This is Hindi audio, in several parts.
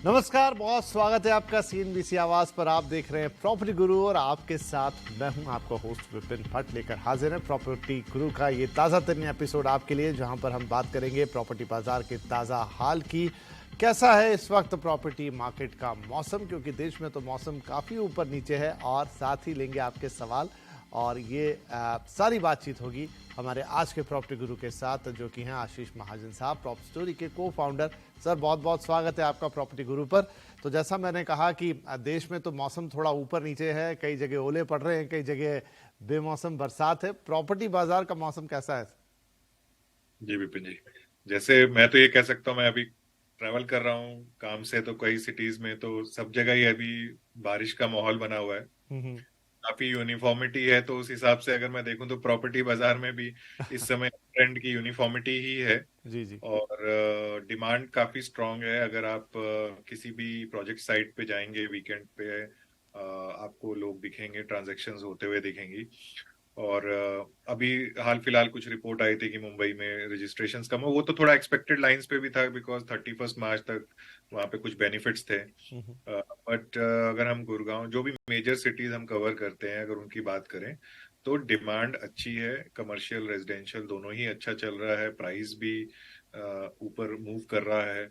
नमस्कार, बहुत स्वागत है आपका सीएनबीसी आवाज पर। आप देख रहे हैं प्रॉपर्टी गुरु और आपके साथ मैं हूं आपका होस्ट विपिन भट्ट लेकर हाजिर है प्रॉपर्टी गुरु का ये ताज़ा तरीन एपिसोड आपके लिए, जहां पर हम बात करेंगे प्रॉपर्टी बाजार के ताज़ा हाल की। कैसा है इस वक्त प्रॉपर्टी मार्केट का मौसम, क्योंकि देश में तो मौसम काफ़ी ऊपर नीचे है। और साथ ही लेंगे आपके सवाल और ये सारी बातचीत होगी हमारे आज के प्रॉपर्टी गुरु के साथ, जो कि हैं आशीष महाजन साहब, प्रॉप स्टोरी के को फाउंडर। सर, बहुत बहुत स्वागत है आपका प्रॉपर्टी गुरु पर। तो जैसा मैंने कहा कि देश में तो मौसम थोड़ा ऊपर नीचे है, कई जगह ओले पड़ रहे हैं, कई जगह बेमौसम बरसात है। प्रॉपर्टी बाजार का मौसम कैसा है? जी विपिन जी, जैसे मैं तो ये कह सकता हूँ, मैं अभी ट्रैवल कर रहा हूँ काम से, तो कई सिटीज में तो सब जगह ही अभी बारिश का माहौल बना हुआ है। हम्म। काफी यूनिफॉर्मिटी है, तो उस हिसाब से अगर मैं देखूं तो प्रॉपर्टी बाजार में भी इस समय ट्रेंड की यूनिफॉर्मिटी ही है। जी जी। और डिमांड काफी स्ट्रांग है। अगर आप किसी भी प्रोजेक्ट साइट पे जाएंगे वीकेंड पे, आपको लोग दिखेंगे, ट्रांजैक्शंस होते हुए दिखेंगी। और अभी हाल फिलहाल कुछ रिपोर्ट आई थी कि मुंबई में रजिस्ट्रेशंस कम हो, वो तो थोड़ा एक्सपेक्टेड लाइंस पे भी था, बिकॉज 31 मार्च तक वहाँ पे कुछ बेनिफिट्स थे। बट अगर हम गुड़गांव, जो भी मेजर सिटीज हम कवर करते हैं, अगर उनकी बात करें तो डिमांड अच्छी है। कमर्शियल रेजिडेंशियल दोनों ही अच्छा चल रहा है। प्राइस भी ऊपर मूव कर रहा है।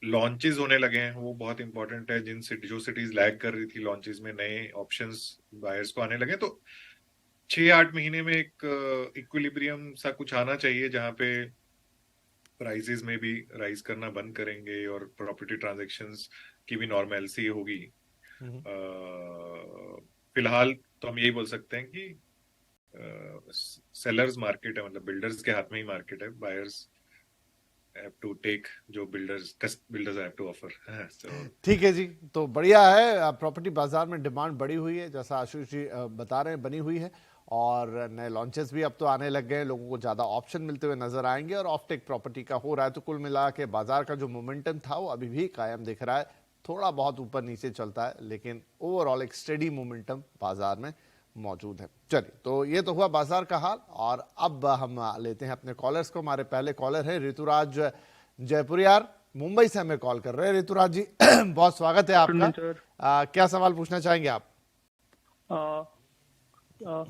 लॉन्चेस होने लगे हैं, वो बहुत इंपॉर्टेंट है। जो सिटीज लैग कर रही थी लॉन्चेस में, नए ऑप्शंस बायर्स को आने लगे। तो 6-8 महीने में एक इक्विलिब्रियम सा कुछ आना चाहिए, जहां पे प्राइसेस में भी राइज करना बंद करेंगे और प्रॉपर्टी ट्रांजैक्शंस की भी नॉर्मेलिटी होगी। फिलहाल तो हम यही बोल सकते हैं कि सेलर्स मार्केट है, मतलब बिल्डर्स के हाथ में ही मार्केट है। बायर्स हैव टू टेक जो बिल्डर्स हैव टू ऑफर। सो ठीक है जी, तो बढ़िया है। प्रॉपर्टी बाजार में डिमांड बढ़ी हुई है, जैसा आशीष जी बता रहे हैं, बनी हुई है। और नए लॉन्चेस भी अब तो आने लग गए हैं, लोगों को ज़्यादा ऑप्शन मिलते हुए नजर आएंगे और ऑफटेक प्रॉपर्टी का हो रहा है। तो कुल मिला के बाजार का जो मोमेंटम था वो अभी भी कायम दिख रहा है। थोड़ा बहुत ऊपर नीचे चलता है, लेकिन ओवरऑल एक स्टेडी मोमेंटम बाजार में मौजूद है। चलिए, तो ये तो हुआ बाजार का हाल। और अब हम लेते हैं अपने कॉलर्स को। हमारे पहले कॉलर है ऋतुराज जयपुरियार, मुंबई से हमें कॉल कर रहे हैं। ऋतुराज जी, बहुत स्वागत है आपका। क्या सवाल पूछना चाहेंगे आप? आ, आ,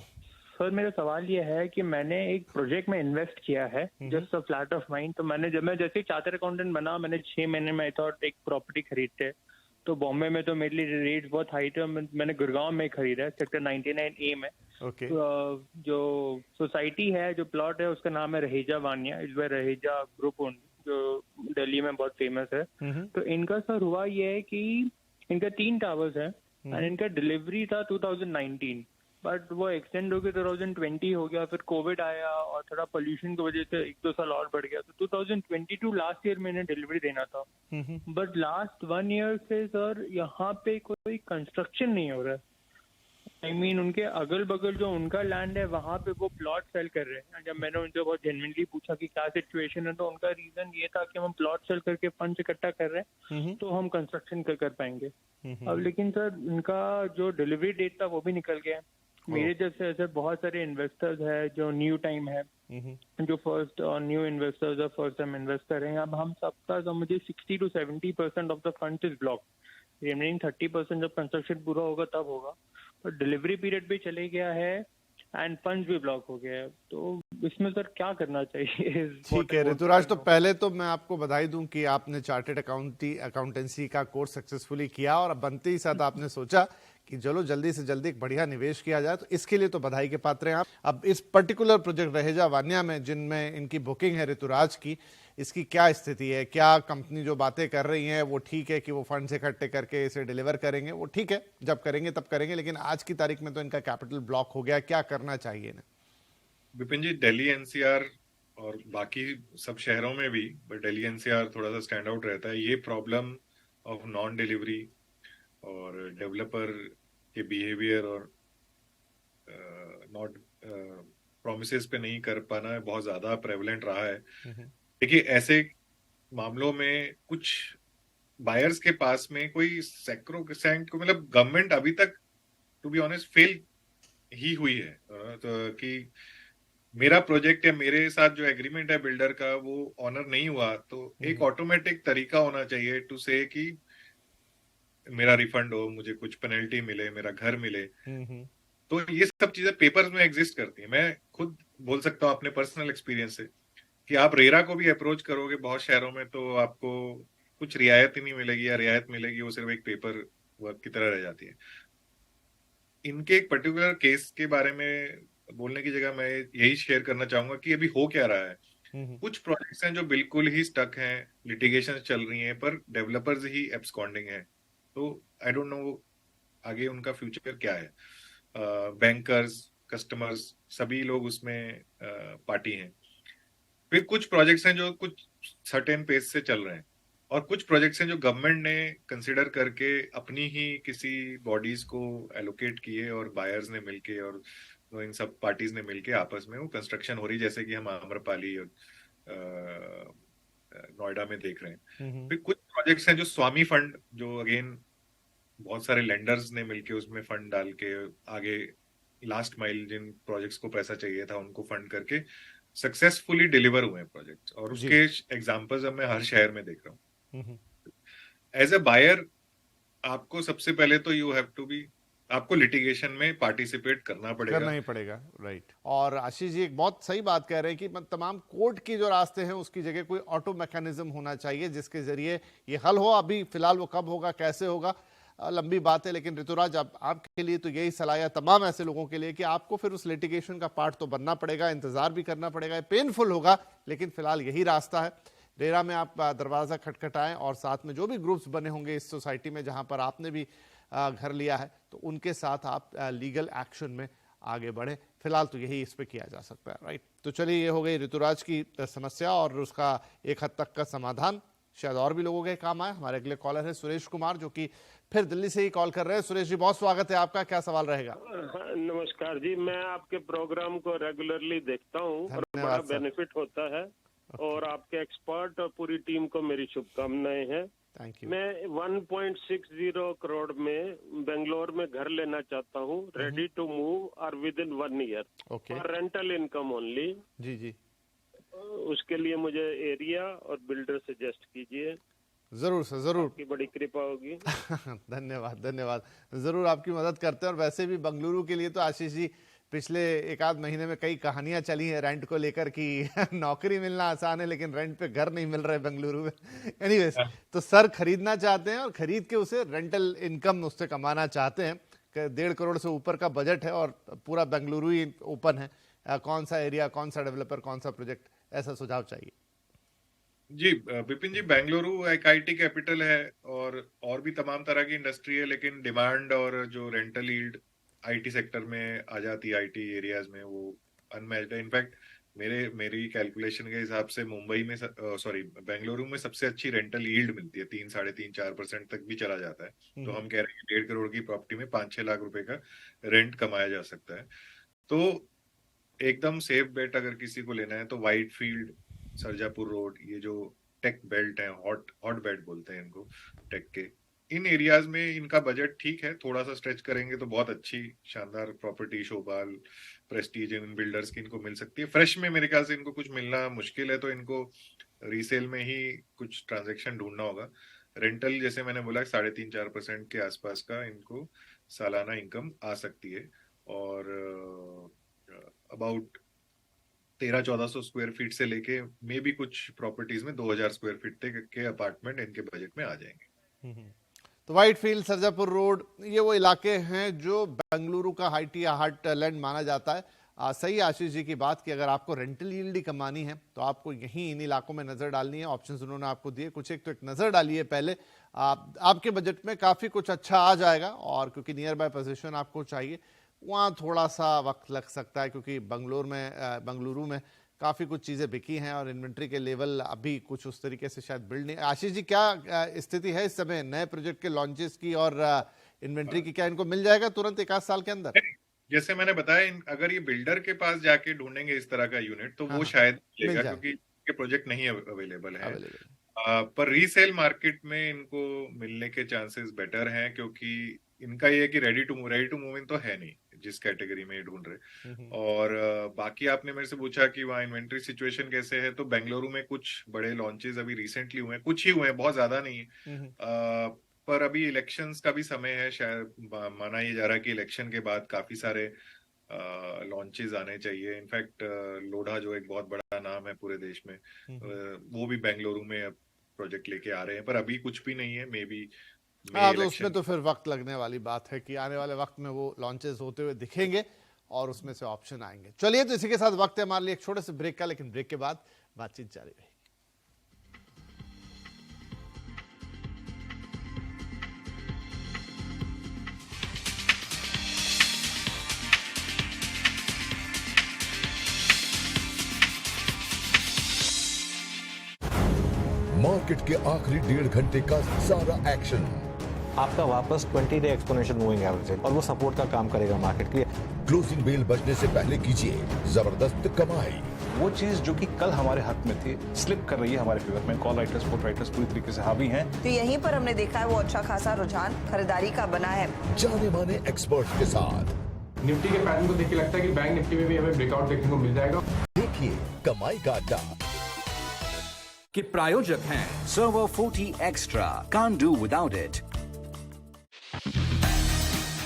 सर, मेरा सवाल ये है कि मैंने एक प्रोजेक्ट में इन्वेस्ट किया है, just a flat of mind. तो मैं जैसे चार्टर्ड अकाउंटेंट बना, मैंने 6 महीने में आई थॉट एक प्रॉपर्टी खरीदते। तो बॉम्बे में तो मेरे लिए रेट बहुत हाई थे। मैंने गुड़गांव में खरीदा है, सेक्टर 99A में। ओके। जो सोसाइटी है, जो प्लॉट है, उसका नाम है रहेजा वानिया। इस बार रहेजा ग्रुप ओन, जो दिल्ली में बहुत फेमस है। तो इनका सर हुआ ये है कि इनका 3 टावर्स है और इनका डिलीवरी था 2019, बट वो एक्सटेंड हो गया 2020 हो गया। फिर कोविड आया और थोड़ा पोल्यूशन की वजह से 1-2 साल और बढ़ गया। तो 2022 लास्ट ईयर में इन्हें डिलीवरी देना था। बट लास्ट 1 ईयर से सर यहाँ पे कोई कंस्ट्रक्शन नहीं हो रहा है। उनके अगल बगल जो उनका लैंड है, वहां पे वो प्लॉट सेल कर रहे हैं। जब मैंने उनसे बहुत जेन्युइनली पूछा कि क्या सिचुएशन है, तो उनका रीजन ये था कि हम प्लॉट सेल करके फंड इकट्ठा कर रहे हैं, तो हम कंस्ट्रक्शन कर पाएंगे। अब लेकिन सर, उनका जो डिलीवरी डेट था वो भी निकल गया। मेरे जैसे ऐसे बहुत सारे इन्वेस्टर्स है, जो न्यू टाइम है, जो फर्स्ट और न्यू इन्वेस्टर्स है, फर्स्ट टाइम इन्वेस्टर हैं। अब हम सबका समझिए 60 to 70% of the fund is block. Remaining 30% जब कंस्ट्रक्शन पूरा होगा तब होगा। तो डिलीवरी पीरियड भी चले गया है एंड फंड्स भी ब्लॉक हो गया है। तो इसमें सर क्या करना चाहिए? ठीक है ऋतुराज, तो पहले तो मैं आपको बधाई दूं कि आपने चार्टेड अकाउंटेंसी का कोर्स सक्सेसफुली किया और अब बनते ही साथ आपने सोचा कि चलो जल्दी से जल्दी एक बढ़िया निवेश किया जाए। तो इसके लिए तो बधाई के पात्र हैं आप। अब इस पर्टिकुलर प्रोजेक्ट रहेजा वानिया में, जिनमें इनकी बुकिंग है ऋतुराज की, इसकी क्या स्थिति है? क्या कंपनी जो बातें कर रही है वो ठीक है कि वो फंड्स इकट्ठे करके इसे डिलीवर करेंगे? वो ठीक है, जब करेंगे तब करेंगे, लेकिन आज की तारीख में तो इनका कैपिटल ब्लॉक हो गया। क्या करना चाहिए इन्हें? विपिन जी, दिल्ली एनसीआर और बाकी सब शहरों में भी, बट दिल्ली एनसीआर थोड़ा सा स्टैंड आउट रहता है। ये प्रॉब्लम ऑफ नॉन डिलीवरी और डेवलपर के बिहेवियर और नॉट प्रोमिसेस पे नहीं कर पाना बहुत ज्यादा प्रेवलेंट रहा है। देखिए, ऐसे मामलों में कुछ बायर्स के पास में कोई सैक्रोसैंक्ट को, मतलब गवर्नमेंट अभी तक टू बी ऑनेस्ट फेल ही हुई है। तो कि मेरा प्रोजेक्ट या मेरे साथ जो एग्रीमेंट है बिल्डर का वो ऑनर नहीं हुआ, तो एक ऑटोमेटिक तरीका होना चाहिए टू से कि मेरा रिफंड हो, मुझे कुछ पेनल्टी मिले, मेरा घर मिले। तो ये सब चीजें पेपर्स में एग्जिस्ट करती हैं। मैं खुद बोल सकता हूँ अपने पर्सनल एक्सपीरियंस से कि आप रेरा को भी अप्रोच करोगे बहुत शहरों में तो आपको कुछ रियायत ही नहीं मिलेगी, या रियायत मिलेगी वो सिर्फ एक पेपर वर्क की तरह रह जाती है। इनके एक पर्टिकुलर केस के बारे में बोलने की जगह मैं यही शेयर करना चाहूंगा कि अभी हो क्या रहा है। कुछ प्रोजेक्ट्स हैं जो बिल्कुल ही स्टक हैं, लिटिगेशन चल रही हैं, पर डेवलपर्स ही एब्सकॉन्डिंग हैं। तो आई डोंट नो आगे उनका फ्यूचर क्या है। बैंकर्स, कस्टमर्स, सभी लोग उसमें पार्टी हैं। फिर कुछ प्रोजेक्ट्स हैं जो कुछ सर्टेन पेस से चल रहे हैं, और कुछ प्रोजेक्ट्स हैं जो गवर्नमेंट ने कंसिडर करके अपनी ही किसी बॉडीज को एलोकेट किए, और बायर्स ने मिलके और इन सब पार्टीज ने मिलके आपस में वो कंस्ट्रक्शन हो रही, जैसे कि हम आम्रपाली और नोएडा में देख रहे हैं। फिर कुछ प्रोजेक्ट्स हैं जो स्वामी फंड, जो अगेन बहुत सारे लेंडर्स ने मिलके उसमें फंड डाल के आगे लास्ट माइल जिन प्रोजेक्ट्स को पैसा चाहिए था उनको फंड करके सक्सेसफुली डिलीवर हुए हैं प्रोजेक्ट्स, और उसके एग्जांपल्स अब मैं हर शहर में देख रहा हूँ। एज ए बायर आपको सबसे पहले तो यू हैव टू बी, आपको लिटिगेशन में पार्टिसिपेट करना ही पड़ेगा, राइट। और आशीष जी एक बहुत सही बात कह रहे हैं कि तमाम कोर्ट की जो रास्ते हैं उसकी जगह कोई ऑटो मैकेनिज्म होना चाहिए जिसके जरिए ये हल हो। अभी फिलहाल वो कब होगा, कैसे होगा, लंबी बात है, लेकिन ऋतुराज आपके लिए तो यही सलाह है, तमाम ऐसे लोगों के लिए, कि आपको फिर उस लिटिगेशन का पार्ट तो बनना पड़ेगा, इंतजार भी करना पड़ेगा, पेनफुल होगा, लेकिन फिलहाल यही रास्ता है। रेरा में आप दरवाजा खटखटाएं, और साथ में जो भी ग्रुप्स बने होंगे इस सोसाइटी में जहां पर आपने भी घर लिया है, तो उनके साथ आप लीगल एक्शन में आगे बढ़े। फिलहाल तो यही इस पे किया जा सकता है, राइट। तो चलिए, ये हो गई ऋतुराज की समस्या और उसका एक हद तक का समाधान, शायद और भी लोगों के काम आए। हमारे अगले कॉलर है सुरेश कुमार, जो कि फिर दिल्ली से ही कॉल कर रहे हैं। सुरेश जी बहुत स्वागत है आपका, क्या सवाल रहेगा? नमस्कार जी, मैं आपके प्रोग्राम को रेगुलरली देखता हूँ और बड़ा बेनिफिट होता है, और आपके एक्सपर्ट और पूरी टीम को मेरी शुभकामनाएं हैं। Thank you. मैं 1.60 करोड़ में बेंगलोर में घर लेना चाहता हूँ, रेडी टू मूव और विद इन 1 ईयर, और रेंटल इनकम ओनली। जी जी, उसके लिए मुझे एरिया और बिल्डर सजेस्ट कीजिए। जरूर सर, जरूर, आपकी बड़ी कृपा होगी। धन्यवाद धन्यवाद, जरूर आपकी मदद करते हैं। और वैसे भी बंगलुरु के लिए तो आशीष जी पिछले एक आध महीने में कई कहानियां चली हैं रेंट को लेकर कि नौकरी मिलना आसान है लेकिन रेंट पे घर नहीं मिल रहा है बेंगलुरु में। एनीवेज, तो सर खरीदना चाहते हैं और खरीद के उसे रेंटल इनकम उससे कमाना चाहते हैं। 1.5 करोड़ से ऊपर का बजट है और पूरा बेंगलुरु ही ओपन है। कौन सा एरिया, कौन सा डेवलपर, कौन सा प्रोजेक्ट, ऐसा सुझाव चाहिए? जी विपिन जी, बेंगलुरु एक आईटी कैपिटल है, और भी तमाम तरह की इंडस्ट्री है, लेकिन डिमांड और जो रेंटल यील्ड आईटी सेक्टर में आ जाती है, आईटी एरियाज में, वो अनमैच्ड है। इनफैक्ट मेरी कैलकुलेशन के हिसाब से मुंबई में, बेंगलुरु में सबसे अच्छी रेंटल यील्ड मिलती है, 3, 3.5, 4% तक भी चला जाता है। तो हम कह रहे हैं कि 1.5 करोड़ की प्रॉपर्टी में 5-6 लाख रुपए का रेंट कमाया जा सकता है। तो एकदम सेफ बेट अगर किसी को लेना है तो वाइट फील्ड, सरजापुर रोड, ये जो टेक बेल्ट है, हॉट बेल्ट बोलते हैं इनको टेक के, इन एरियाज में इनका बजट ठीक है। थोड़ा सा स्ट्रेच करेंगे तो बहुत अच्छी शानदार प्रॉपर्टी, शोभाल, प्रेस्टीज इन बिल्डर्स की इनको मिल सकती है। फ्रेश में मेरे ख्याल से इनको कुछ मिलना मुश्किल है, तो इनको रीसेल में ही कुछ ट्रांजेक्शन ढूंढना होगा। रेंटल जैसे मैंने बोला 3.5-4% के आसपास का इनको सालाना इनकम आ सकती है, और अबाउट 1300-1400 स्क्वायर फीट से लेके मे भी कुछ प्रॉपर्टीज में 2000 स्क्वायर फीट तक के अपार्टमेंट इनके बजट में आ जाएंगे। तो व्हाइट फील्ड, सरजापुर रोड, ये वो इलाके हैं जो बेंगलुरु का हार्ट लैंड माना जाता है। सही आशीष जी की बात कि अगर आपको रेंटल यील्ड ही कमानी है तो आपको यहीं इन इलाकों में नजर डालनी है। ऑप्शंस उन्होंने आपको दिए कुछ, एक तो एक नजर डालिए पहले, आपके बजट में काफी कुछ अच्छा आ जाएगा। और क्योंकि नियर बाय पोजीशन आपको चाहिए, वहाँ थोड़ा सा वक्त लग सकता है क्योंकि बेंगलुरु में काफ़ी कुछ चीज़ें बिकी हैं और इन्वेंट्री के लेवल अभी कुछ उस तरीके से शायद बिल्ड नहीं। आशीष जी क्या स्थिति है इस समय नए प्रोजेक्ट के लॉन्चेस की और इन्वेंट्री की? क्या इनको मिल जाएगा तुरंत 1 आध साल के अंदर? जैसे मैंने बताया, अगर ये बिल्डर के पास जाके ढूंढेंगे इस तरह का यूनिट तो वो शायद मिलेगा, क्योंकि ये प्रोजेक्ट नहीं अवेलेबल है। पर रीसेल मार्केट में इनको मिलने के चांसेस बेटर हैं, क्योंकि इनका ये है कि रेडी टू मूव इन तो है नहीं, जिस कैटेगरी में ढूंढ रहे। और बाकी आपने मेरे से पूछा कि वहाँ इन्वेंट्री सिचुएशन कैसे है, तो बेंगलुरु में कुछ बड़े लॉन्चेस अभी रिसेंटली हुए हैं, कुछ ही हुए हैं, बहुत ज्यादा नहीं है। पर अभी इलेक्शंस का भी समय है, शायद माना ये जा रहा है कि इलेक्शन के बाद काफी सारे लॉन्चेस आने चाहिए। इनफैक्ट लोढ़ा जो एक बहुत बड़ा नाम है पूरे देश में, वो भी बेंगलुरु में अब प्रोजेक्ट लेके आ रहे हैं, पर अभी कुछ भी नहीं है। मे बी तो उसमें तो फिर वक्त लगने वाली बात है कि आने वाले वक्त में वो लॉन्चेस होते हुए दिखेंगे और उसमें से ऑप्शन आएंगे। चलिए, तो इसी के साथ वक्त है हमारे लिए एक छोटे से ब्रेक का, लेकिन ब्रेक के बाद बातचीत जारी रहेगी। मार्केट के आखिरी 1.5 घंटे का सारा एक्शन आपका वापस 20 डे एक्सपोनेंशियल मूविंग एवरेज है और वो सपोर्ट का काम करेगा मार्केट के लिए। क्लोजिंग बेल बजने से पहले कीजिए जबरदस्त कमाई। वो चीज जो कि कल हमारे हाथ में थी स्लिप कर रही है हमारे फेवर में। कॉल राइटर्स, पुट राइटर्स पूरी तरीके से हावी हैं। तो यहीं पर हमने देखा है वो अच्छा खासा रुझान खरीदारी का बना है जाने माने एक्सपर्ट के साथ। निफ्टी के पैटर्न को देख के लगता है कि बैंक निफ्टी में भी हमें ब्रेकआउट देखने को मिल जाएगा। देखिए कमाई का अड्डा के प्रायोजक हैं server 40 extra, can't do without it.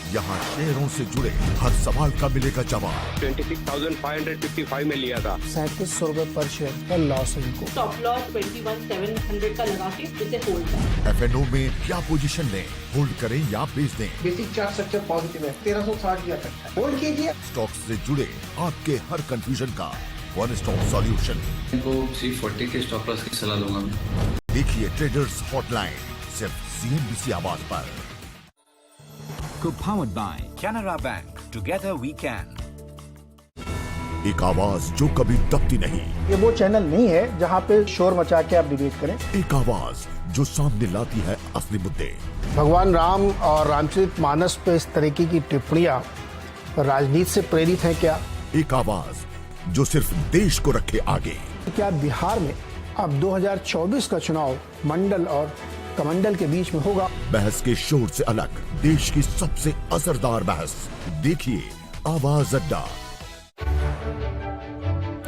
यहाँ शेयरों से जुड़े हर सवाल का मिलेगा जवाब। 26,555 में लिया था। 3700 रुपए पर शेयर का लॉस है इनको। स्टॉप लॉस 21,700 का लगा के इसे होल्ड करें। FNO में क्या पोजीशन लें, होल्ड करें या बेच दें। बेसिक चार्ट स्ट्रक्चर पॉजिटिव है, 1360 जा सकता है, होल्ड कीजिए। स्टॉक्स से जुड़े आपके हर कंफ्यूजन का वन स्टॉप सॉल्यूशन। इनको 340 के स्टॉप लॉस की सलाह दूंगा मैं। देखिए ट्रेडर्स हॉटलाइन सिर्फ CNBC आवाज पर। Powered by Canara Bank. Together we can. एक आवाज जो कभी दबती नहीं। ये वो चैनल नहीं है जहाँ पे शोर मचा के आप डिबेट करें। एक आवाज जो सामने लाती है असली मुद्दे। भगवान राम और रामचरितमानस पे इस तरीके की टिप्पणियां राजनीति से प्रेरित हैं क्या? एक आवाज जो सिर्फ देश को रखे आगे। क्या बिहार में अब 2024 का चुनाव मंडल और कमंडल के बीच में होगा? बहस के शोर से अलग देश की सबसे असरदार बहस। देखिए आवाज अड्डा।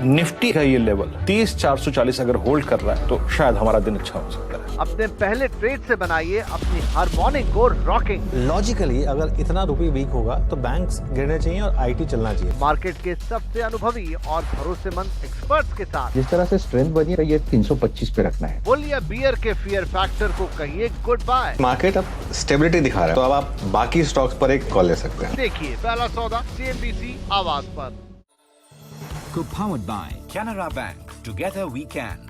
निफ्टी का ये लेवल 30,440 अगर होल्ड कर रहा है तो शायद हमारा दिन अच्छा हो सकता है। अपने पहले ट्रेड से बनाइए अपनी हर मॉर्निंग को रॉकिंग। लॉजिकली अगर इतना रुपये वीक होगा तो बैंक्स गिरने चाहिए और IT चलना चाहिए। मार्केट के सबसे अनुभवी और भरोसेमंद एक्सपर्ट्स के साथ जिस तरह से स्ट्रेंथ बनी है, ये 325 पे रखना है। बोलिए बियर के फियर फैक्टर को कहिए गुड बाय। मार्केट अब स्टेबिलिटी दिखा रहा है, तो अब आप बाकी स्टॉक्स पर एक कॉल ले सकते हैं। देखिए पहला सौदा CNBC आवाज पर। Powered by Canara Bank. Together we can.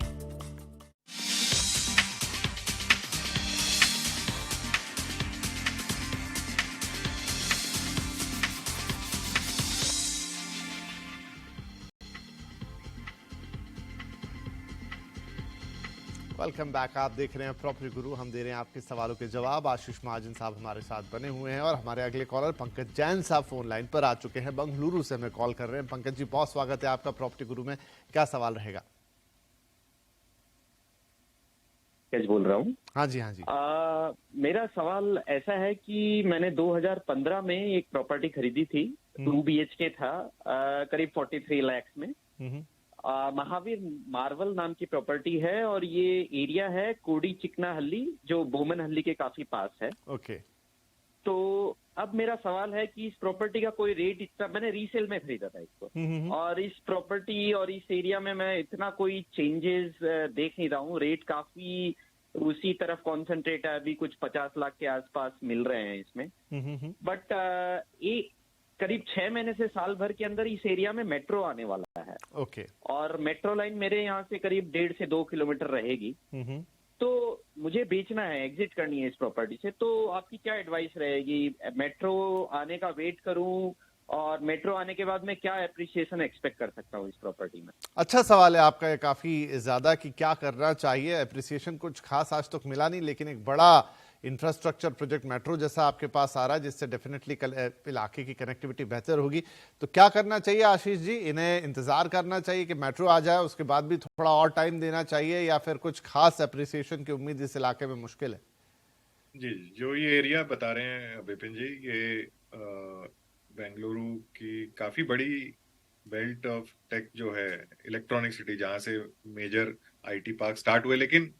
Welcome back. आप देख रहे हैं प्रॉपर्टी गुरु। हम दे रहे हैं आपके सवालों के जवाब। आशीष महाजन साहब हमारे साथ बने हुए हैं और हमारे अगले कॉलर पंकज जैन साहब फोन लाइन पर आ चुके हैं। बंगलुरु से हमें कॉल कर रहे हैं। पंकज जी, बहुत स्वागत है आपका प्रॉपर्टी गुरु में। क्या सवाल रहेगा? कैसे बोल रहा हूँ? हाँ जी, हाँ जी। मेरा सवाल ऐसा है कि मैंने 2015 में एक प्रॉपर्टी खरीदी थी। 2 BHK था, करीब 43 लाख में। महावीर मार्वल नाम की प्रॉपर्टी है और ये एरिया है कोडी चिकना हल्ली, जो बोमन हल्ली के काफी पास है। ओके। तो अब मेरा सवाल है कि इस प्रॉपर्टी का कोई रेट इतना, मैंने रीसेल में खरीदा था इसको, और इस प्रॉपर्टी और इस एरिया में मैं इतना कोई चेंजेस देख नहीं रहा हूँ। रेट काफी उसी तरफ कॉन्सेंट्रेट है, अभी कुछ 50 लाख के आसपास मिल रहे हैं इसमें। बट एक करीब 6 महीने से साल भर के अंदर इस एरिया में मेट्रो आने वाला है। ओके। और मेट्रो लाइन मेरे यहाँ से करीब 1.5 से 2 किलोमीटर रहेगी। तो मुझे बेचना है, एग्जिट करनी है इस प्रॉपर्टी से। तो आपकी क्या एडवाइस रहेगी? मेट्रो आने का वेट करूं और मेट्रो आने के बाद में क्या एप्रिसिएशन एक्सपेक्ट कर सकता हूं इस प्रॉपर्टी में? अच्छा सवाल है आपका ये काफी ज्यादा, कि क्या करना चाहिए। एप्रिसिएशन कुछ खास आज तक मिला नहीं, लेकिन एक बड़ा इंफ्रास्ट्रक्चर प्रोजेक्ट मेट्रो जैसा आपके पास आ रहा है, जिससे डेफिनेटली इलाके की कनेक्टिविटी बेहतर होगी। तो क्या करना चाहिए आशीष जी? इन्हें इंतजार करना चाहिए कि मेट्रो आ जाए, उसके बाद भी थोड़ा और टाइम देना चाहिए, या फिर कुछ खास एप्रिसिएशन की उम्मीद इस इलाके में मुश्किल है? जी, जो ये एरिया बता रहे हैं विपिन जी, ये बेंगलुरु की काफी बड़ी बेल्ट ऑफ टेक जो है, इलेक्ट्रॉनिक सिटी, जहां से मेजर आईटी पार्क स्टार्ट हुए, लेकिन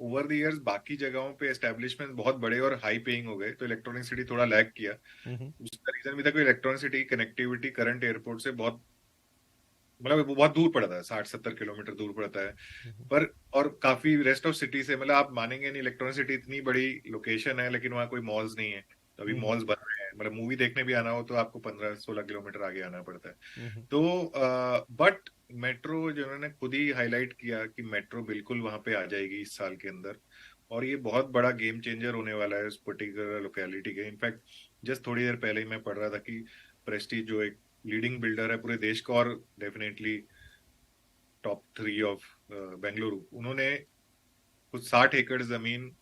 ओवर द इयर्स बाकी जगहों पे एस्टेब्लिशमेंट बहुत बड़े और हाई पेइंग हो गए, तो इलेक्ट्रॉनिक सिटी थोड़ा लैग किया। उसका रीजन भी था कि इलेक्ट्रॉनिक सिटी की कनेक्टिविटी करंट एयरपोर्ट से बहुत, मतलब वो बहुत दूर पड़ता है, 60-70 किलोमीटर दूर पड़ता है। पर और काफी रेस्ट ऑफ सिटी से, मतलब आप मानेंगे नहीं, इलेक्ट्रॉनिक सिटी इतनी बड़ी लोकेशन है लेकिन वहाँ कोई मॉल्स नहीं है। तो अभी मॉल्स बन रहे हैं, मतलब मूवी देखने भी आना हो तो आपको 15-16 किलोमीटर आगे आना पड़ता है। तो बट मेट्रो जिन्होंने खुद ही हाईलाइट किया कि मेट्रो बिल्कुल वहां पे आ जाएगी इस साल के अंदर, और ये बहुत बड़ा गेम चेंजर होने वाला है उस पर्टिकुलर लोकेलिटी के। इनफैक्ट जस्ट थोड़ी देर पहले ही मैं पढ़ रहा था कि प्रेस्टीज जो एक लीडिंग बिल्डर है पूरे देश का और डेफिनेटली टॉप 3 ऑफ बेंगलुरु, उन्होंने कुछ 60 एकड़ जमीन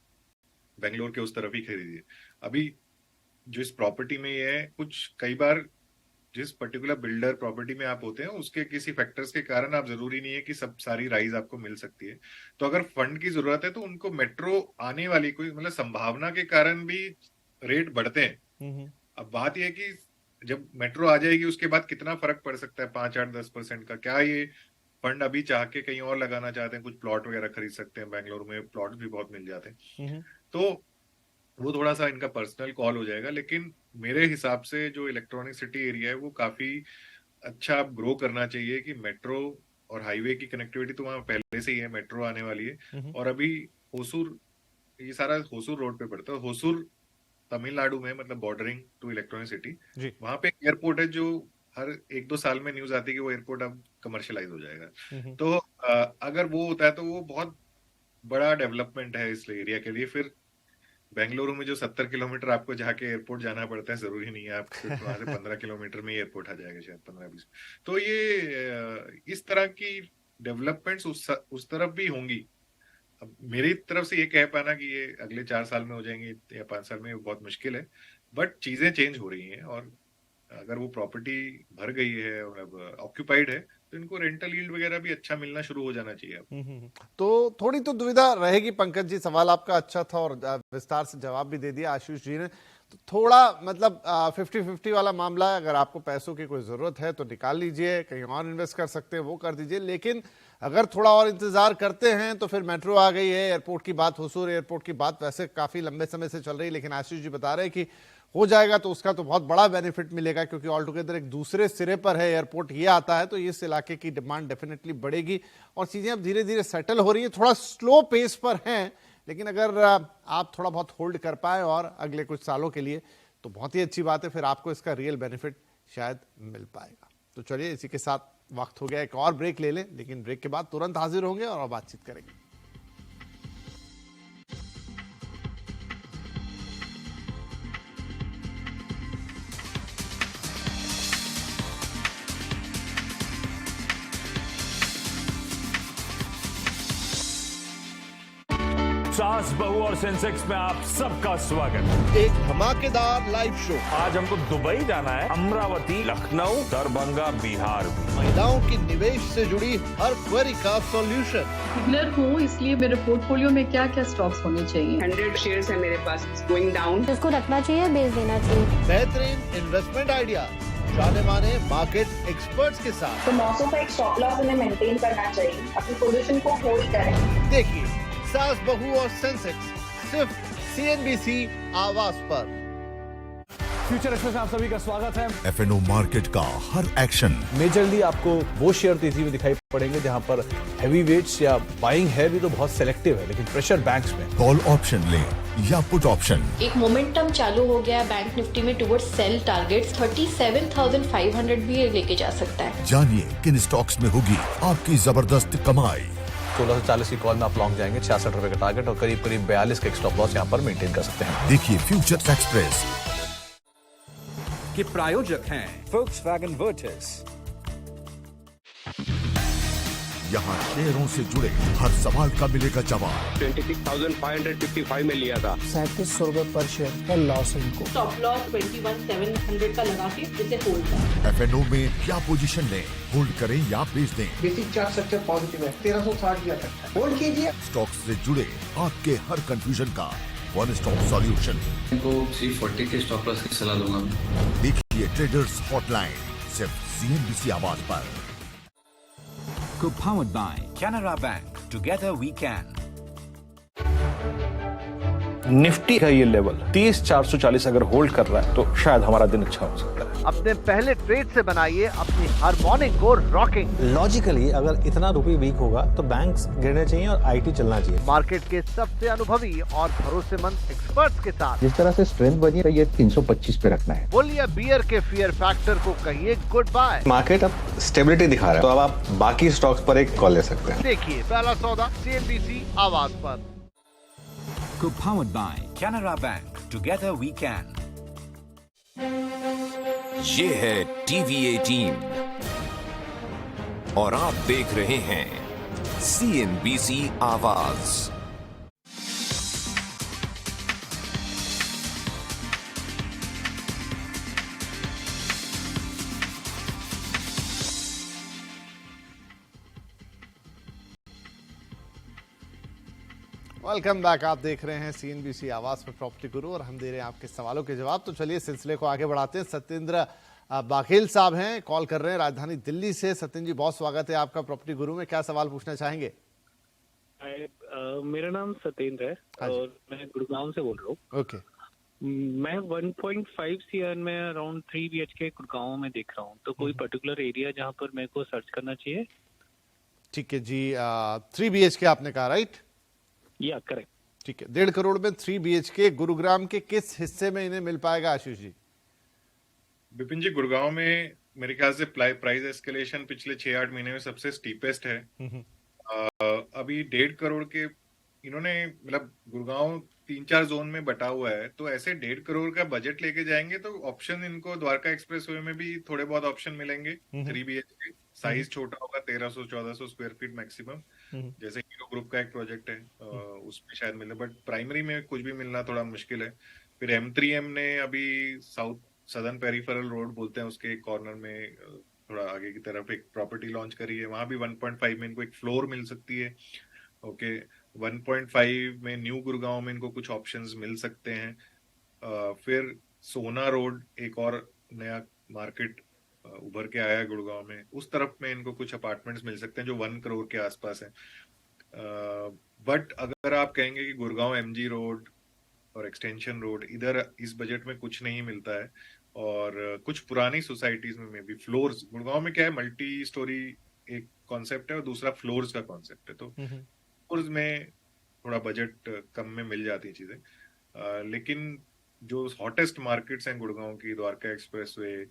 बेंगलोर के उस तरफ ही खरीदी है। अभी जिस प्रॉपर्टी में ये है, कुछ कई बार जिस पर्टिकुलर बिल्डर प्रॉपर्टी में आप होते हैं उसके किसी फैक्टर्स के कारण आप, जरूरी नहीं है कि सब सारी राइज आपको मिल सकती है। तो अगर फंड की जरूरत है तो उनको मेट्रो आने वाली कोई, मतलब संभावना के कारण भी रेट बढ़ते हैं। अब बात यह है कि जब मेट्रो आ जाएगी उसके बाद कितना फर्क पड़ सकता है, 5-8-10% का। क्या ये फंड अभी चाह के कहीं और लगाना चाहते हैं, कुछ प्लॉट वगैरह खरीद सकते हैं, बेंगलुरु में प्लॉट भी बहुत मिल जाते हैं, तो वो थोड़ा सा इनका पर्सनल कॉल हो जाएगा। लेकिन मेरे हिसाब से जो इलेक्ट्रॉनिक सिटी एरिया है वो काफी अच्छा ग्रो करना चाहिए कि मेट्रो और हाईवे की कनेक्टिविटी तो वहाँ पहले से ही है, मेट्रो आने वाली है। और अभी होसूर, ये सारा होसूर रोड पे पड़ता है, होसूर तमिलनाडु में, मतलब बॉर्डरिंग टू इलेक्ट्रॉनिक सिटी। वहां पे एक एयरपोर्ट है जो हर 1-2 साल में न्यूज आती है कि वो एयरपोर्ट अब कमर्शियलाइज हो जाएगा। तो अगर वो होता है तो वो बहुत बड़ा डेवलपमेंट है इस एरिया के लिए। फिर बेंगलुरु में जो 70 किलोमीटर आपको जाके एयरपोर्ट जाना पड़ता है, जरूरी नहीं है आपको वहां से 15 किलोमीटर में एयरपोर्ट आ जाएगा, शायद 15-20। तो ये इस तरह की डेवलपमेंट्स उस तरफ भी होंगी। अब मेरी तरफ से ये कह पाना कि ये अगले 4 साल में हो जाएंगे या 5 साल में, बहुत मुश्किल है। बट चीजें चेंज हो रही हैं, और अगर वो प्रॉपर्टी भर गई है और अब ऑक्यूपाइड है तो इनको रेंटल यील्ड वगैरह भी अच्छा मिलना शुरू हो जाना चाहिए। तो थोड़ी तो दुविधा रहेगी पंकज जी, सवाल आपका अच्छा था और विस्तार से जवाब भी दे दिया आशीष जी ने। तो थोड़ा मतलब 50-50 वाला मामला है। अगर आपको पैसों की कोई जरूरत है तो निकाल लीजिए, कहीं और इन्वेस्ट कर सकते हैं वो कर दीजिए। लेकिन अगर थोड़ा और इंतजार करते हैं तो फिर मेट्रो आ गई है, एयरपोर्ट की बात, होसूर एयरपोर्ट की बात वैसे काफी लंबे समय से चल रही है, लेकिन आशीष जी बता रहे हैं कि हो जाएगा तो उसका तो बहुत बड़ा बेनिफिट मिलेगा, क्योंकि ऑल टुगेदर एक दूसरे सिरे पर है एयरपोर्ट, ये आता है तो इस इलाके की डिमांड डेफिनेटली बढ़ेगी और चीजें अब धीरे धीरे सेटल हो रही है। थोड़ा स्लो पेस पर हैं, लेकिन अगर आप थोड़ा बहुत होल्ड कर पाए और अगले कुछ सालों के लिए तो बहुत ही अच्छी बात है, फिर आपको इसका रियल बेनिफिट शायद मिल पाएगा। तो चलिए, इसी के साथ वक्त हो गया एक और ब्रेक ले लें, लेकिन ब्रेक के बाद तुरंत हाजिर होंगे और बातचीत करेंगे। सास, बहू और सेंसेक्स में आप सबका स्वागत। एक धमाकेदार लाइव शो। आज हमको दुबई जाना है, अमरावती, लखनऊ, दरभंगा, बिहार भी। महिलाओं की निवेश से जुड़ी हर क्वेरी का सॉल्यूशन। बिगनर हूँ, इसलिए मेरे पोर्टफोलियो में क्या क्या स्टॉक्स होने चाहिए। 100 शेयर्स है मेरे पास, गोइंग डाउन। इसको रखना चाहिए, बेच देना चाहिए। बेहतरीन इन्वेस्टमेंट आइडिया जाने माने मार्केट एक्सपर्ट्स के साथ। तो 900 का एक स्टॉप लॉस उन्हें मेंटेन करना चाहिए, अपनी पोजीशन को होल्ड करें। देखिए, सास, बहू और सेंसेक्स सिर्फ CNBC आवाज पर। फ्यूचर एक्सप्रेस में आप सभी का स्वागत है। FNO मार्केट का हर एक्शन। मेजरली आपको वो शेयर तेजी में दिखाई पड़ेंगे जहां पर हैवी वेट्स या बाइंग है भी तो बहुत सेलेक्टिव है, लेकिन प्रेशर बैंक्स में। कॉल ऑप्शन ले या पुट ऑप्शन। एक मोमेंटम चालू हो गया बैंक निफ्टी में टुवर्ड्स सेल टारगेट्स 37,500 भी लेके जा सकता है। जानिए किन स्टॉक्स में होगी आपकी जबरदस्त कमाई। 1640 की कॉल में आप लॉन्ग जाएंगे, 66 रुपए का टारगेट और करीब 42 का स्टॉप लॉस यहाँ पर मेंटेन कर सकते हैं। देखिए फ्यूचर एक्सप्रेस के प्रायोजक हैं Volkswagen Virtus। यहाँ शेयरों से जुड़े हर सवाल का मिलेगा जवाब। 26,555 में लिया था। 3700 रुपए पर शेयर का लॉस है इनको। स्टॉप लॉस 21,700 का लगा के इसे होल्ड करें। FNO में क्या पोजीशन लें, होल्ड करें या बेच दें। बेसिक चार्ट स्ट्रक्चर पॉजिटिव है, 1360 दिया था, होल्ड कीजिए। स्टॉक्स से जुड़े आपके हर कंफ्यूजन का वन स्टॉप सॉल्यूशन। इनको 340 के स्टॉप लॉस की सलाह दूंगा। देखिए ये ट्रेडर्स हॉटलाइन सिर्फ CNBC आवाज पर। Co-powered by Canara Bank. Together we can. Nifty का ये लेवल 30,440 अगर होल्ड कर रहा है तो शायद हमारा दिन अच्छा हो सकता है। अपने पहले ट्रेड से बनाइए अपनी हर मॉर्निंग को रॉकिंग। लॉजिकली अगर इतना रुपये वीक होगा तो बैंक्स गिरने चाहिए और आईटी चलना चाहिए। मार्केट के सबसे अनुभवी और भरोसेमंद एक्सपर्ट्स के साथ जिस तरह से स्ट्रेंथ बनी है ये 325 पे रखना है। बोलिए बियर के फियर फैक्टर को कहिए गुड बाय। मार्केट अब स्टेबिलिटी दिखा रहा है तो अब आप बाकी स्टॉक्स पर एक कॉल ले सकते हैं। देखिए पहला सौदा CNBC आवाज पर। Co-powered by Canara Bank. Together we can. ये है TVA टीम और आप देख रहे हैं CNBC आवाज। Welcome back. आप देख रहे हैं CNBC आवाज पर प्रॉपर्टी गुरु और हम दे रहे हैं आपके सवालों के जवाब। तो चलिए सिलसिले को आगे बढ़ाते हैं। सत्येंद्र बाघेल साहब हैं, कॉल कर रहे हैं राजधानी दिल्ली से। सत्येंद्र जी बहुत स्वागत है आपका प्रॉपर्टी गुरु में। क्या सवाल पूछना चाहेंगे? मेरा नाम सत्येंद्र है और मैं गुड़गांव से बोल रहा हूँ। ओके। मैं 1.5 CR में अराउंड 3 BHK गुड़गांव में देख रहा हूँ, तो कोई पर्टिकुलर एरिया जहाँ पर मेरे को सर्च करना चाहिए? ठीक है जी। 3 BHK आपने कहा, राइट? या करेक्ट। ठीक है। 1.5 करोड़ में 3 BHK गुरुग्राम के किस हिस्से में इन्हें मिल पाएगा आशीष जी? विपिन जी, गुड़गांव में मेरे ख्याल से प्राइस एस्केलेशन पिछले 6-8 महीने में सबसे स्टीपेस्ट है। अभी 1.5 करोड़ के इन्होंने मतलब गुड़गांव 3-4 जोन में बटा हुआ है, तो ऐसे 1.5 करोड़ का बजट लेके जाएंगे तो ऑप्शन इनको द्वारका एक्सप्रेसवे में भी थोड़े बहुत ऑप्शन मिलेंगे। 3 BHK साइज छोटा होगा, 1300-1400 स्क्वायर फीट मैक्सिमम, जैसे हीरो ग्रुप का एक प्रोजेक्ट है उसमें शायद मिले, बट प्राइमरी में कुछ भी मिलना थोड़ा मुश्किल है। फिर M3M ने अभी साउथ सदर्न पेरिफेरल रोड बोलते हैं उसके कॉर्नर में थोड़ा आगे की तरफ एक प्रॉपर्टी लॉन्च करी है, वहां भी 1.5 में इनको एक फ्लोर मिल सकती है। ओके, 1.5 में न्यू गुड़गांव में इनको कुछ ऑप्शंस मिल सकते हैं। फिर सोना रोड एक और नया मार्केट उभर के आया है गुड़गांव में, उस तरफ में इनको कुछ अपार्टमेंट्स मिल सकते हैं जो 1 करोड़ के आसपास है। बट अगर आप कहेंगे कि गुड़गांव MG रोड और एक्सटेंशन रोड, इधर इस बजट में कुछ नहीं मिलता है और कुछ पुरानी सोसाइटीज में भी फ्लोर्स, गुड़गांव में क्या है मल्टी स्टोरी एक कॉन्सेप्ट है और दूसरा फ्लोर्स का कॉन्सेप्ट है, तो फ्लोर्स में थोड़ा बजट कम में मिल जाती है चीजें। लेकिन जो हॉटेस्ट मार्केट्स हैं गुड़गांव की, द्वारका एक्सप्रेसवे,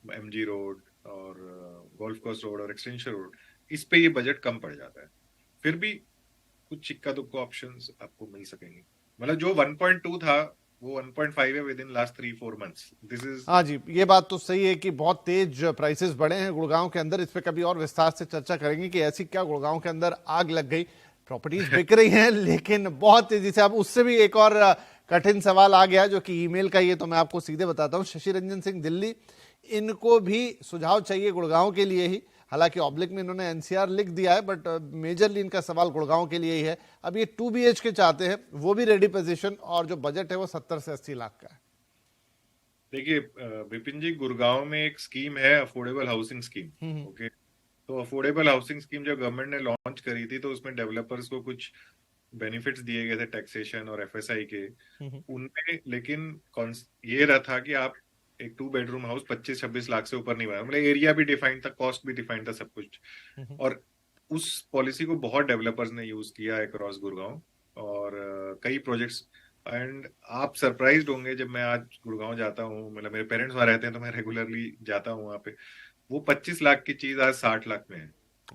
MG रोड और गोल्फ कोर्स रोड और एक्सटेंशन रोड, इस पे ये बजट कम पड़ जाता है। फिर भी कुछ इक्का दुक्का ऑप्शंस आपको मिल सकेंगे। मतलब जो 1.2 था वो 1.5 है with in last 3-4 months. This is, हाँ जी, ये बात तो सही है कि बहुत तेज प्राइसेस बढ़े हैं गुड़गांव के अंदर। इस पे कभी और विस्तार से चर्चा करेंगे कि ऐसी क्या गुड़गांव के अंदर आग लग गई, प्रॉपर्टीज बिक रही हैं लेकिन बहुत तेजी से। अब उससे भी एक और कठिन सवाल आ गया जो कि ईमेल का, ये तो मैं आपको सीधे बताता हूँ। शशि रंजन सिंह दिल्ली, इनको भी सुझाव चाहिए गुड़गांव के लिए ही, हालांकि ऑब्लिक में इन्होंने NCR लिख दिया है, बट मेजरली इनका सवाल गुड़गांव के लिए ही है। अब ये 2 BHK चाहते हैं, वो भी रेडी पोजीशन, और जो बजट है वो 70 से 80 लाख का है। देखिए विपिन जी, गुड़गांव में एक स्कीम है अफोर्डेबल हाउसिंग स्कीम। ओके, तो अफोर्डेबल हाउसिंग स्कीम जब गवर्नमेंट ने लॉन्च करी थी तो उसमें डेवलपर्स को कुछ बेनिफिट्स दिए गए थे टैक्सेशन और FSI के उनमें, लेकिन ये रहा था कि आप एक 2 बेडरूम हाउस 25-26 लाख से ऊपर नहीं बना, मतलब एरिया भी डिफाइंड था, कॉस्ट भी डिफाइंड था, सब कुछ। और उस पॉलिसी को बहुत डेवलपर्स ने यूज किया है अक्रॉस गुड़गांव और कई प्रोजेक्ट्स। एंड आप सरप्राइज्ड होंगे जब मैं आज गुड़गांव जाता हूँ, मतलब मेरे पेरेंट्स वहां रहते हैं तो मैं रेगुलरली जाता हूँ वहां पे, वो 25 लाख की चीज आज 60 लाख में है।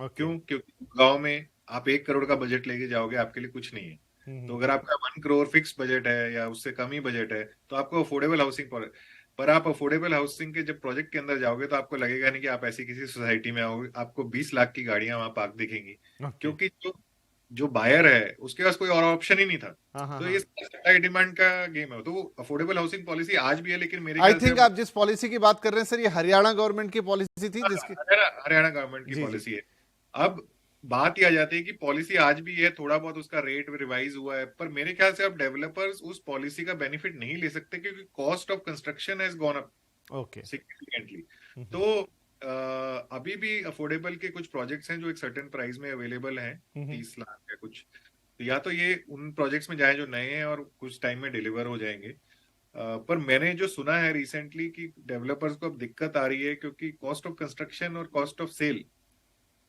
क्यों? क्योंकि गांव में आप 1 करोड़ का बजट लेके जाओगे, आपके लिए कुछ नहीं है। तो अगर आपका 1 करोड़ फिक्स बजट है या उससे कम ही बजट है तो आपको अफोर्डेबल हाउसिंग, पर आप अफोर्डेबल हाउसिंग के जब प्रोजेक्ट के अंदर जाओगे तो आपको लगेगा नहीं कि आप ऐसी किसी सोसाइटी में आओगे, आपको 20 लाख की गाड़ियां वहां पार्क दिखेंगी, क्योंकि जो बायर है उसके पास कोई और ऑप्शन ही नहीं था। तो ये सप्लाई डिमांड का गेम है। तो अफोर्डेबल हाउसिंग पॉलिसी आज भी है, लेकिन मेरे आई थिंक आप जिस पॉलिसी की बात कर रहे हैं सर, ये हरियाणा गवर्नमेंट की पॉलिसी थी, जिसकी हरियाणा गवर्नमेंट की पॉलिसी है। अब बात यह आ जाती है कि पॉलिसी आज भी है, थोड़ा बहुत उसका रेट रिवाइज हुआ है, पर मेरे ख्याल से अब डेवलपर्स उस पॉलिसी का बेनिफिट नहीं ले सकते क्योंकि cost of construction has gone up okay, significantly. तो अभी भी अफोर्डेबल के कुछ प्रोजेक्ट्स हैं जो एक सर्टेन प्राइस में अवेलेबल हैं, 30 लाख या कुछ। तो या तो ये उन प्रोजेक्ट्स में जाए जो नए हैं और कुछ टाइम में डिलीवर हो जाएंगे। पर मैंने जो सुना है रिसेंटली कि डेवलपर्स को अब दिक्कत आ रही है क्योंकि कॉस्ट ऑफ कंस्ट्रक्शन और कॉस्ट ऑफ सेल,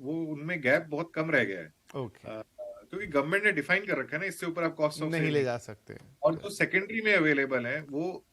वो उनमें गैप बहुत कम रह गया है। क्योंकि गवर्नमेंट ने डिफाइन कर रखा है ना, इससे ऊपर आप कॉस्ट ऑफ नहीं ले जा सकते। और जो सेकेंडरी में अवेलेबल है वो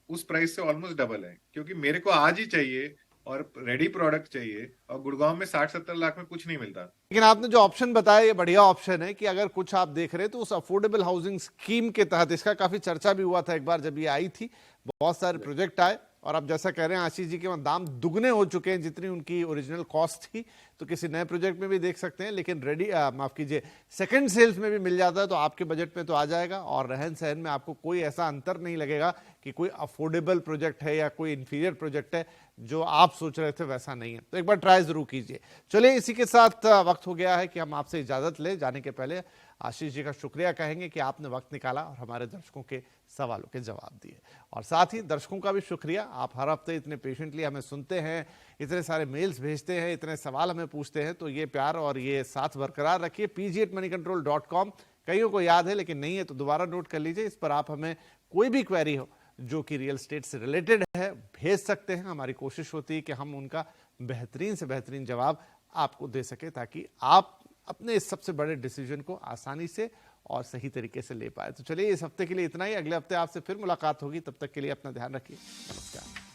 उस प्राइस से ऑलमोस्ट डबल है। क्योंकि मेरे को आज ही चाहिए और रेडी प्रोडक्ट चाहिए, और गुड़गांव में 60-70 लाख में कुछ नहीं मिलता। लेकिन आपने जो ऑप्शन बताया ये बढ़िया ऑप्शन है कि अगर कुछ आप देख रहे हैं तो उस अफोर्डेबल हाउसिंग स्कीम के तहत, इसका काफी चर्चा भी हुआ था एक बार जब ये आई थी, बहुत सारे प्रोजेक्ट आए और अब जैसा कह रहे हैं आशीष जी के दाम दुगने हो चुके हैं जितनी उनकी ओरिजिनल कॉस्ट थी। तो किसी नए प्रोजेक्ट में भी देख सकते हैं, लेकिन रेडी माफ कीजिए सेकंड सेल्स में भी मिल जाता है तो आपके बजट में तो आ जाएगा और रहन सहन में आपको कोई ऐसा अंतर नहीं लगेगा कि कोई अफोर्डेबल प्रोजेक्ट है या कोई इंफीरियर प्रोजेक्ट है जो आप सोच रहे थे वैसा नहीं है। तो एक बार ट्राई जरूर कीजिए। चलिए इसी के साथ वक्त हो गया है कि हम आपसे इजाजत ले। जाने के पहले आशीष जी का शुक्रिया कहेंगे कि आपने वक्त निकाला और हमारे दर्शकों के सवालों के जवाब दिए, और साथ ही दर्शकों का भी शुक्रिया, आप हर हफ्ते इतने पेशेंटली हमें सुनते हैं, इतने सारे मेल्स भेजते हैं, इतने सवाल हमें पूछते हैं। तो ये प्यार और ये साथ बरकरार रखिए। pg@moneycontrol.com कईयों को याद है लेकिन नहीं है तो दोबारा नोट कर लीजिए। इस पर आप हमें कोई भी क्वेरी हो जो कि रियल एस्टेट से रिलेटेड है भेज सकते हैं। हमारी कोशिश होती है कि हम उनका बेहतरीन से बेहतरीन जवाब आपको दे सके ताकि आप अपने इस सबसे बड़े डिसीजन को आसानी से और सही तरीके से ले पाए। तो चलिए इस हफ्ते के लिए इतना ही, अगले हफ्ते आपसे फिर मुलाकात होगी, तब तक के लिए अपना ध्यान रखिए। नमस्कार।